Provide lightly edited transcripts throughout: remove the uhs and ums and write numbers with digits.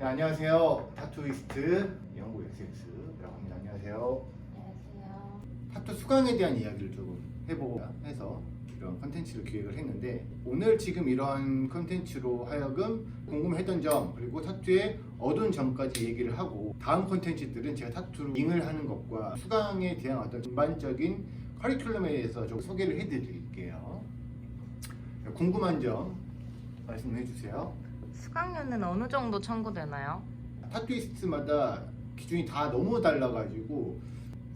네, 안녕하세요. 타투이스트 영구 SX라고 합니다. 안녕하세요. 안녕하세요. 타투 수강에 대한 이야기를 조금 해보고 해서 이런 컨텐츠를 기획을 했는데, 오늘 지금 이런 컨텐츠로 하여금 궁금했던 점, 그리고 타투의 어두운 점까지 얘기를 하고, 다음 컨텐츠들은 제가 타투로 잉을 하는 것과 수강에 대한 어떤 전반적인 커리큘럼에 대해서 좀 소개를 해드릴게요. 궁금한 점 말씀해 주세요. 수강료는 어느 정도 청구되나요? 타투이스트마다 기준이 다 너무 달라가지고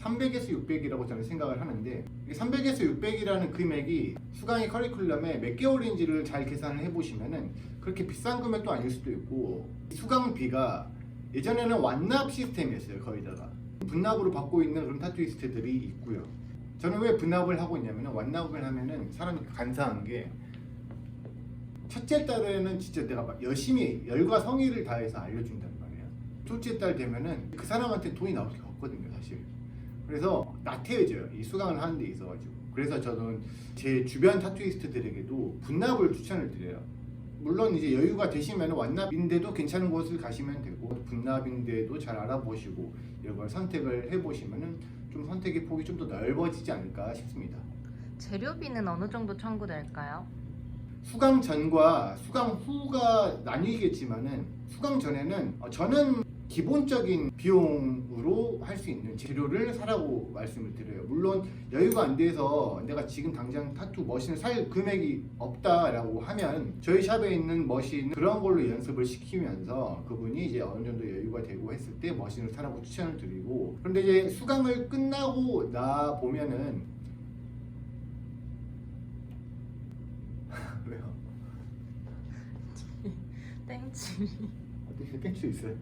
300에서 600이라고 저는 생각을 하는데, 300에서 600이라는 금액이 수강의 커리큘럼에 몇 개월인지를 잘 계산을 해보시면은 그렇게 비싼 금액도 아닐 수도 있고, 수강비가 예전에는 완납 시스템이었어요. 거의다가 분납으로 받고 있는 그런 타투이스트들이 있고요. 저는 왜 분납을 하고 있냐면은, 완납을 하면은 사람이 간사한 게, 첫째 달에는 진짜 내가 막 열심히 열과 성의를 다해서 알려준단 말이에요. 둘째 달 되면은 그 사람한테 돈이 나올 게 없거든요, 사실. 그래서 나태해져요, 이 수강을 하는 데 있어가지고. 그래서 저는 제 주변 타투이스트들에게도 분납을 추천을 드려요. 물론 이제 여유가 되시면 완납인데도 괜찮은 곳을 가시면 되고, 분납인데도 잘 알아보시고 이런 걸 선택을 해보시면은 좀 선택의 폭이 좀 더 넓어지지 않을까 싶습니다. 재료비는 어느 정도 청구될까요? 수강 전과 수강 후가 나뉘겠지만은, 수강 전에는 저는 기본적인 비용으로 할 수 있는 재료를 사라고 말씀을 드려요. 물론 여유가 안 돼서 내가 지금 당장 타투 머신을 살 금액이 없다라고 하면, 저희 샵에 있는 머신 그런 걸로 연습을 시키면서 그분이 이제 어느 정도 여유가 되고 했을 때 머신을 사라고 추천을 드리고, 그런데 이제 수강을 끝나고 나 보면은 왜요? 땡칠이. 어떻게 땡수 있어요?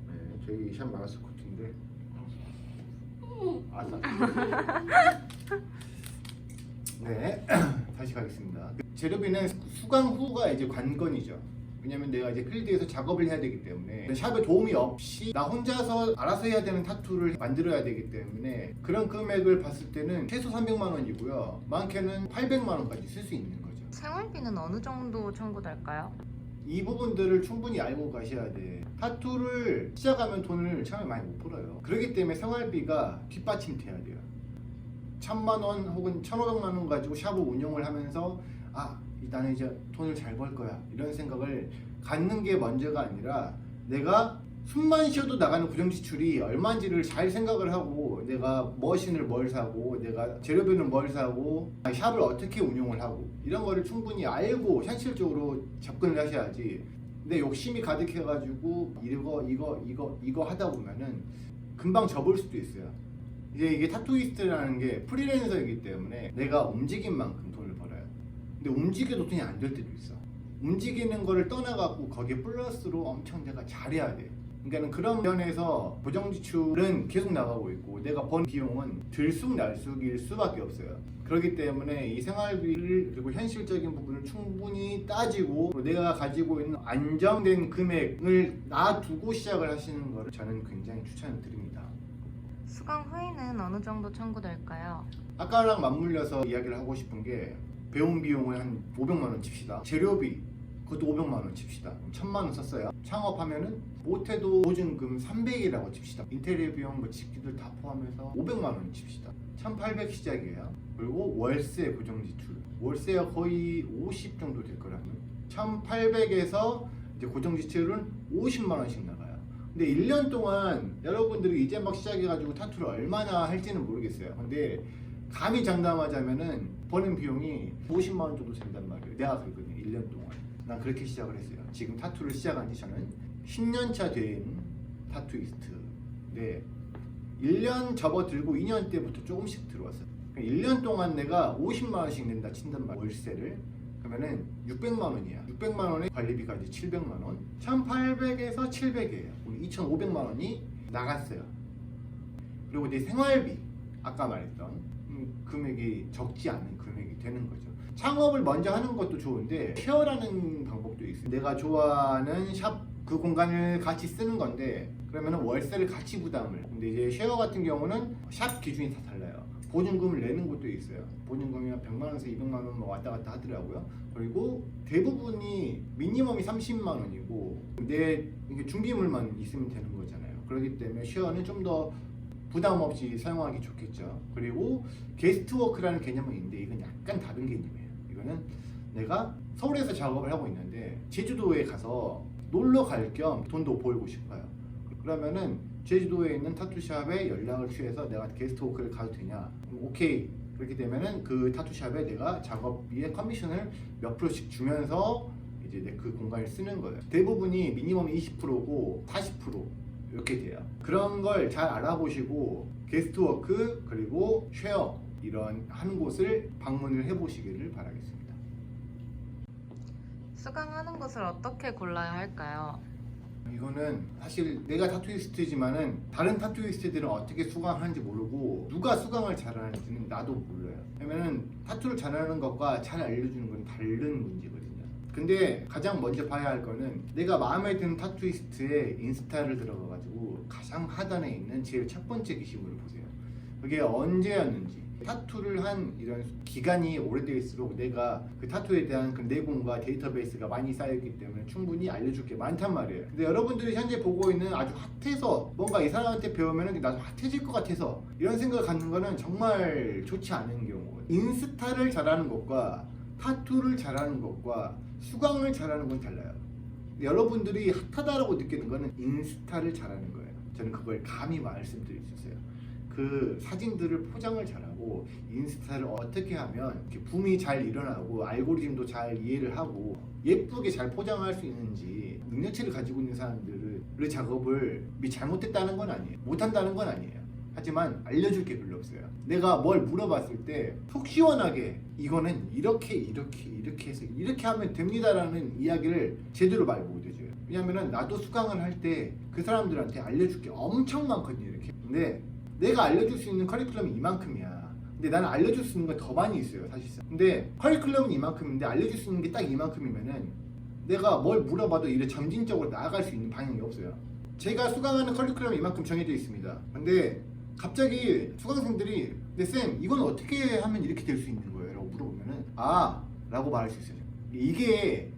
네, 저희 샵 마스코트인데. 아싸. 네, 다시 가겠습니다. 재료비는 수강 후가 이제 관건이죠. 왜냐면 내가 이제 필드에서 작업을 해야 되기 때문에, 샵에 도움이 없이 나 혼자서 알아서 해야 되는 타투를 만들어야 되기 때문에, 그런 금액을 봤을 때는 최소 300만 원이고요. 많게는 800만 원까지 쓸 수 있는 거죠. 생활비는 어느 정도 청구될까요? 이 부분들을 충분히 알고 가셔야 돼. 타투를 시작하면 돈을 처음에 많이 못 벌어요. 그렇기 때문에 생활비가 뒷받침돼야 돼요. 1000만 원 혹은 1500만 원 가지고 샵을 운영을 하면서, 나는 이제 돈을 잘 벌 거야, 이런 생각을 갖는 게 먼저가 아니라, 내가 숨만 쉬어도 나가는 고정 지출이 얼마인지를 잘 생각을 하고, 내가 머신을 뭘 사고, 내가 재료비는 뭘 사고, 샵을 어떻게 운영을 하고, 이런 거를 충분히 알고 현실적으로 접근을 하셔야지. 근데 욕심이 가득해가지고 이거 하다 보면은 금방 접을 수도 있어요. 이게 타투이스트라는 게 프리랜서이기 때문에 내가 움직인 만큼 돈을 벌어요. 근데 움직여도 돈이 안 될 때도 있어. 움직이는 거를 떠나갖고 거기에 플러스로 엄청 내가 잘해야 돼. 그러니까 그런 면에서 고정 지출은 계속 나가고 있고, 내가 번 비용은 들쑥날쑥일 수밖에 없어요. 그렇기 때문에 이 생활비를, 그리고 현실적인 부분을 충분히 따지고 내가 가지고 있는 안정된 금액을 놔두고 시작을 하시는 것을 저는 굉장히 추천을 드립니다. 수강 후에는 어느 정도 청구될까요? 아까랑 맞물려서 이야기를 하고 싶은 게, 배움 비용을 한 500만 원 칩시다. 재료비 그것도 500만 원 칩시다. 1000만 원 썼어요. 창업하면은 못해도 보증금 300이라고 칩시다. 인테리어 비용 뭐 집기들 다 포함해서 500만 원 칩시다. 1800 시작이에요. 그리고 월세 고정 지출, 월세가 거의 50 정도 될 거라면 1800에서 이제 고정 지출은 50만 원씩 나가요. 근데 1년 동안 여러분들이 이제 막 시작해가지고 타투를 얼마나 할지는 모르겠어요. 근데 감히 장담하자면은 버는 비용이 50만 원 정도 된단 말이에요. 내가 그랬거든요, 1년 동안. 난 그렇게 시작을 했어요. 지금 타투를 시작한 지 저는 10년차 된 타투이스트. 네, 1년 접어들고 2년 때부터 조금씩 들어왔어요. 1년 동안 내가 50만 원씩 낸다 친단 말이에요, 월세를. 그러면은 600만 원이야. 600만 원에 관리비까지 700만 원. 1800에서 700이에요. 그럼 2500만 원이 나갔어요. 그리고 내 생활비, 아까 말했던 금액이 적지 않은 금액이 되는 거죠. 창업을 먼저 하는 것도 좋은데, 쉐어라는 방법도 있어요. 내가 좋아하는 샵 그 공간을 같이 쓰는 건데, 그러면 월세를 같이 부담을. 근데 이제 쉐어 같은 경우는 샵 기준이 다 달라요. 보증금을 내는 곳도 있어요. 보증금이 100만 원에서 200만 원 뭐 왔다 갔다 하더라고요. 그리고 대부분이 미니멈이 30만 원이고 내 이게 준비물만 있으면 되는 거잖아요. 그렇기 때문에 쉐어는 좀 더 부담 없이 사용하기 좋겠죠. 그리고 게스트워크라는 개념은 있는데 이건 약간 다른 개념이에요. 이거는 내가 서울에서 작업을 하고 있는데 제주도에 가서 놀러 갈 겸 돈도 벌고 싶어요. 그러면은 제주도에 있는 타투샵에 연락을 취해서 내가 게스트워크를 가도 되냐? 오케이. 그렇게 되면은 그 타투샵에 내가 작업비에 커미션을 몇 프로씩 주면서 이제 내 그 공간을 쓰는 거예요. 대부분이 미니멈 20%고 40% 이렇게 돼요. 그런 걸 잘 알아보시고 게스트워크 그리고 쉐어 이런 한 곳을 방문을 해보시기를 바라겠습니다. 수강하는 곳을 어떻게 골라야 할까요? 이거는 사실 내가 타투이스트지만은 다른 타투이스트들은 어떻게 수강하는지 모르고 누가 수강을 잘하는지는 나도 몰라요. 왜냐면은 타투를 잘하는 것과 잘 알려주는 건 다른 문제거든요. 근데 가장 먼저 봐야 할 거는 내가 마음에 드는 타투이스트의 인스타를 들어가가지고 가장 하단에 있는 제일 첫 번째 게시물을 보세요. 그게 언제였는지, 타투를 한 이런 기간이 오래될수록 내가 그 타투에 대한 그 내공과 데이터베이스가 많이 쌓였기 때문에 충분히 알려줄 게 많단 말이에요. 근데 여러분들이 현재 보고 있는 아주 핫해서 뭔가 이 사람한테 배우면 나도 핫해질 것 같아서 이런 생각을 갖는 거는 정말 좋지 않은 경우거든요. 인스타를 잘하는 것과 타투를 잘하는 것과 수강을 잘하는 건 달라요. 여러분들이 핫하다라고 느끼는 거는 인스타를 잘하는 거예요. 저는 그걸 감히 말씀드릴 수 있어요. 그 사진들을 포장을 잘하고 인스타를 어떻게 하면 이렇게 붐이 잘 일어나고 알고리즘도 잘 이해를 하고 예쁘게 잘 포장할 수 있는지 능력치를 가지고 있는 사람들의 작업을 잘못했다는 건 아니에요. 못한다는 건 아니에요. 하지만 알려줄 게 별로 없어요. 내가 뭘 물어봤을 때 속 시원하게 이거는 이렇게 해서 이렇게 하면 됩니다라는 이야기를 제대로 말 못 해줘요. 왜냐면은 나도 수강을 할 때 그 사람들한테 알려줄 게 엄청 많거든요. 이렇게. 근데 내가 알려줄 수 있는 커리큘럼이 이만큼이야. 근데 나는 알려줄 수 있는 건 더 많이 있어요, 사실상. 근데 커리큘럼은 이만큼인데 알려줄 수 있는 게 딱 이만큼이면은 내가 뭘 물어봐도 이래 점진적으로 나아갈 수 있는 방향이 없어요. 제가 수강하는 커리큘럼이 이만큼 정해져 있습니다. 근데 갑자기 수강생들이 근데 쌤 이건 어떻게 하면 이렇게 될 수 있는 거예요? 라고 물어보면은 아 라고 말할 수 있어요. 이게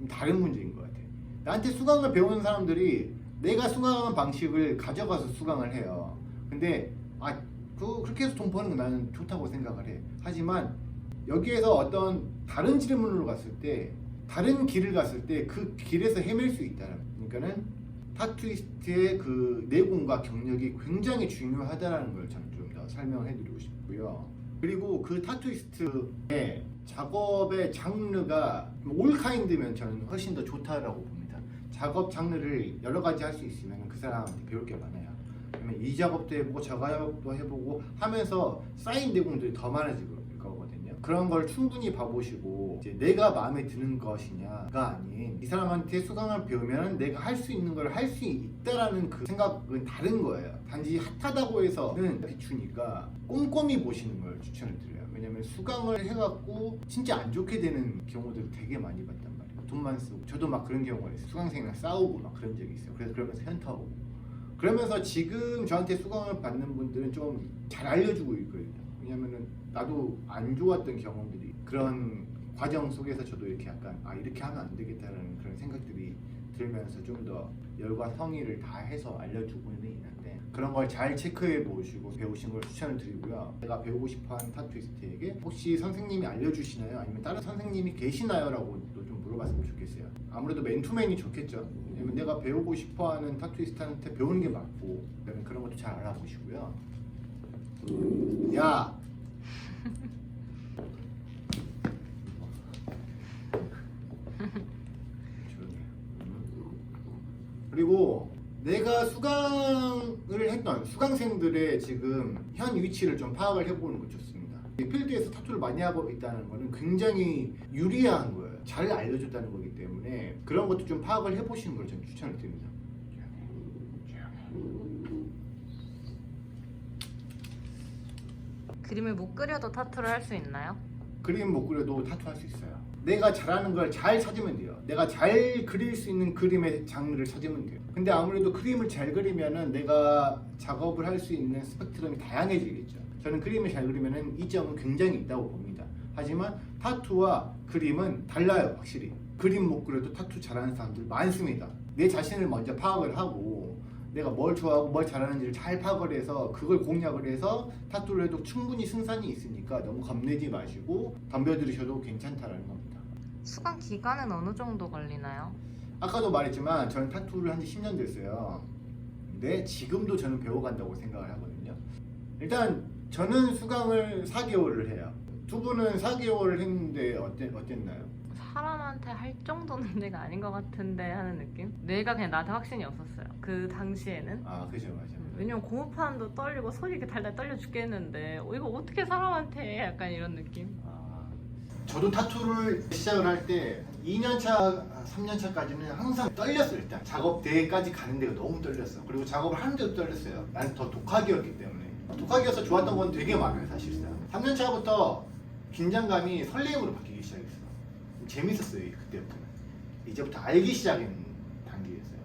다른 문제인 것 같아요. 나한테 수강을 배우는 사람들이 내가 수강하는 방식을 가져가서 수강을 해요. 근데 그렇게 해서 돈 버는 건 나는 좋다고 생각을 해. 하지만 여기에서 어떤 다른 질문으로 갔을 때 다른 길을 갔을 때 그 길에서 헤맬 수 있다는 그러니까는 타투이스트의 그 내공과 경력이 굉장히 중요하다는 걸 저는 좀 더 설명해 드리고 싶고요. 그리고 그 타투이스트의 작업의 장르가 올카인드면 저는 훨씬 더 좋다라고 봅니다. 작업 장르를 여러 가지 할 수 있으면 그 사람한테 배울 게 많아요. 그러면 이 작업도 해보고 저 작업도 해보고 하면서 쌓인 내공들이 더 많아질 거거든요. 그런 걸 충분히 봐보시고 이제 내가 마음에 드는 것이냐가 아닌 이 사람한테 수강을 배우면 내가 할 수 있는 걸 할 수 있다라는 그 생각은 다른 거예요. 단지 핫하다고 해서는 비추니까 꼼꼼히 보시는 걸 추천을 드려요. 왜냐면 수강을 해갖고 진짜 안 좋게 되는 경우들을 되게 많이 봤단 말이에요. 돈만 쓰고 저도 막 그런 경우가 있어요. 수강생이랑 싸우고 막 그런 적이 있어요. 그래서 그러면서 현타 오고 그러면서 지금 저한테 수강을 받는 분들은 좀 잘 알려주고 있거든요. 왜냐면은 나도 안 좋았던 경험들이 그런 과정 속에서 저도 이렇게 약간 이렇게 하면 안 되겠다라는 그런 생각들이 들면서 좀 더 열과 성의를 다해서 알려주고는 있는데 그런 걸 잘 체크해 보시고 배우신 걸 추천을 드리고요. 내가 배우고 싶어하는 타투이스트에게 혹시 선생님이 알려주시나요? 아니면 다른 선생님이 계시나요? 라고 좀 물어봤으면 좋겠어요. 아무래도 맨투맨이 좋겠죠. 왜냐면 내가 배우고 싶어하는 타투이스트한테 배우는 게 맞고 그런 것도 잘 알아보시고요. 야! 그리고 내가 수강을 했던 수강생들의 지금 현 위치를 좀 파악을 해보는 거 좋습니다. 이 필드에서 타투를 많이 하고 있다는 거는 굉장히 유리한 거예요. 잘 알려줬다는 거기 때문에 그런 것도 좀 파악을 해보시는 걸 저는 추천을 드립니다. 그림을 못 그려도 타투를 할 수 있나요? 그림 못 그려도 타투 할 수 있어요. 내가 잘하는 걸 잘 찾으면 돼요. 내가 잘 그릴 수 있는 그림의 장르를 찾으면 돼요. 근데 아무래도 그림을 잘 그리면은 내가 작업을 할 수 있는 스펙트럼이 다양해지겠죠. 저는 그림을 잘 그리면은 이 점은 굉장히 있다고 봅니다. 하지만 타투와 그림은 달라요, 확실히. 그림 못 그려도 타투 잘하는 사람들 많습니다. 내 자신을 먼저 파악을 하고 내가 뭘 좋아하고 뭘 잘하는지를 잘 파악을 해서 그걸 공략을 해서 타투를 해도 충분히 승산이 있으니까 너무 겁내지 마시고 덤벼들으셔도 괜찮다라는 겁니다. 수강 기간은 어느 정도 걸리나요? 아까도 말했지만 저는 타투를 한 지 10년 됐어요. 근데 지금도 저는 배워간다고 생각을 하거든요. 일단 저는 수강을 4개월을 해요. 두 분은 4개월을 했는데 어땠나요? 사람한테 할 정도는 내가 아닌 것 같은데 하는 느낌? 뇌가 그냥 나한테 확신이 없었어요. 그 당시에는. 아, 그죠, 맞아. 왜냐면 고무판도 떨리고 손이 이렇게 달달 떨려 죽겠는데 이거 어떻게 사람한테 해? 약간 이런 느낌. 저도 타투를 시작을 할 때 2년차, 3년차까지는 항상 떨렸어요. 일단 작업대까지 가는 데가 너무 떨렸어. 그리고 작업을 하는데도 떨렸어요. 나는 더 독학이었기 때문에. 독학이어서 좋았던 건 되게 많아요, 사실상. 3년차부터 긴장감이 설레임으로 바뀌기 시작했어. 재밌었어요, 그때부터는. 이제부터 알기 시작인 단계였어요.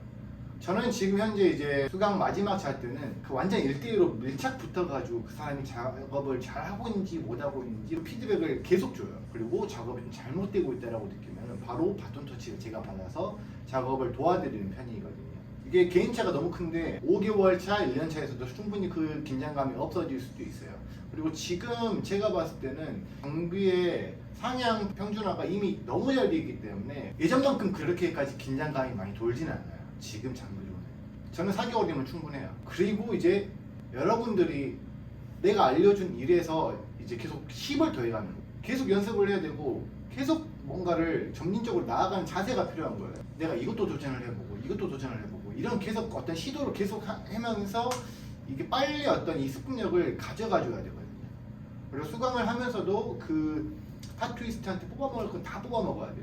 저는 지금 현재 이제 수강 마지막 차 때는 그 완전 1대1로 밀착 붙어가지고 그 사람이 작업을 잘 하고 있는지 못하고 있는지 피드백을 계속 줘요. 그리고 작업이 좀 잘못되고 있다라고 느끼면 바로 바톤 터치를 제가 받아서 작업을 도와드리는 편이거든요. 이게 개인차가 너무 큰데 5개월 차, 1년 차에서도 충분히 그 긴장감이 없어질 수도 있어요. 그리고 지금 제가 봤을 때는 장비의 상향 평준화가 이미 너무 잘 되어 있기 때문에 예전만큼 그렇게까지 긴장감이 많이 돌진 않아요. 지금 장비로는. 저는 4개월이면 충분해요. 그리고 이제 여러분들이 내가 알려준 일에서 이제 계속 힘을 더해가는 거예요. 계속 연습을 해야 되고 계속 뭔가를 점진적으로 나아가는 자세가 필요한 거예요. 내가 이것도 도전을 해보고 이것도 도전을 해보고 이런 계속 어떤 시도를 계속 하면서 이게 빨리 어떤 이 습득력을 가져가줘야 되거든요. 그리고 수강을 하면서도 그 타투이스트한테 뽑아먹을 건 다 뽑아먹어야 돼.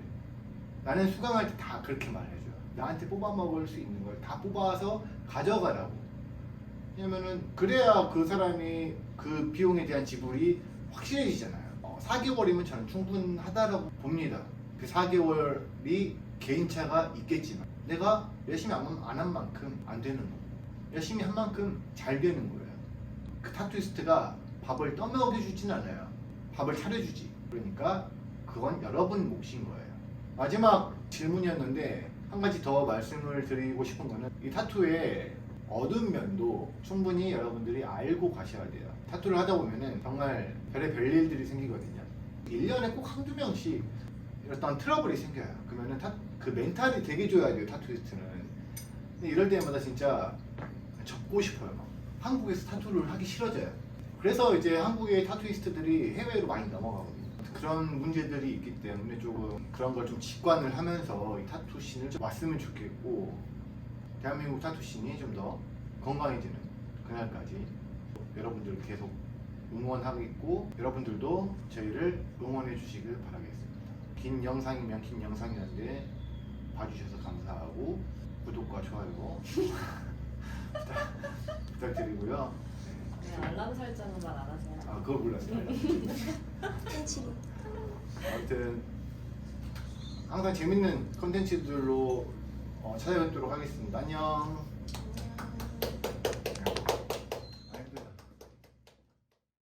나는 수강할 때 다 그렇게 말해줘요. 나한테 뽑아먹을 수 있는 걸 다 뽑아서 가져가라고. 왜냐면은 그래야 그 사람이 그 비용에 대한 지불이 확실해지잖아요. 4개월이면 저는 충분하다라고 봅니다. 그 4개월이 개인차가 있겠지만 내가 열심히 안 한 만큼 안 되는 거고 열심히 한 만큼 잘 되는 거예요. 그 타투이스트가 밥을 떠먹여주진 않아요. 밥을 차려주지. 그러니까 그건 여러분 몫인 거예요. 마지막 질문이었는데 한 가지 더 말씀을 드리고 싶은 거는 이 타투의 어두운 면도 충분히 여러분들이 알고 가셔야 돼요. 타투를 하다 보면은 정말 별의별 일들이 생기거든요. 1년에 꼭 한두 명씩 어떤 트러블이 생겨요. 그러면은 그 멘탈이 되게 좋아야 돼요, 타투이스트는. 근데 이럴 때마다 진짜 접고 싶어요. 막. 한국에서 타투를 하기 싫어져요. 그래서 이제 한국의 타투이스트들이 해외로 많이 넘어가거든요. 그런 문제들이 있기 때문에 조금 그런 걸 좀 직관을 하면서 이 타투 씬을 좀 왔으면 좋겠고 대한민국 타투 씬이 좀 더 건강해지는 그날까지 여러분들 계속 응원하고 여러분들도 저희를 응원해 주시길 바라겠습니다. 긴 영상이면 긴 영상이었는데 봐주셔서 감사하고 구독과 좋아요 부탁드리고요. 네, 알람 설정은 말 안 하세요. 아, 그걸 몰랐어요. 아무튼 항상 재밌는 컨텐츠들로 찾아뵙도록 하겠습니다. 안녕.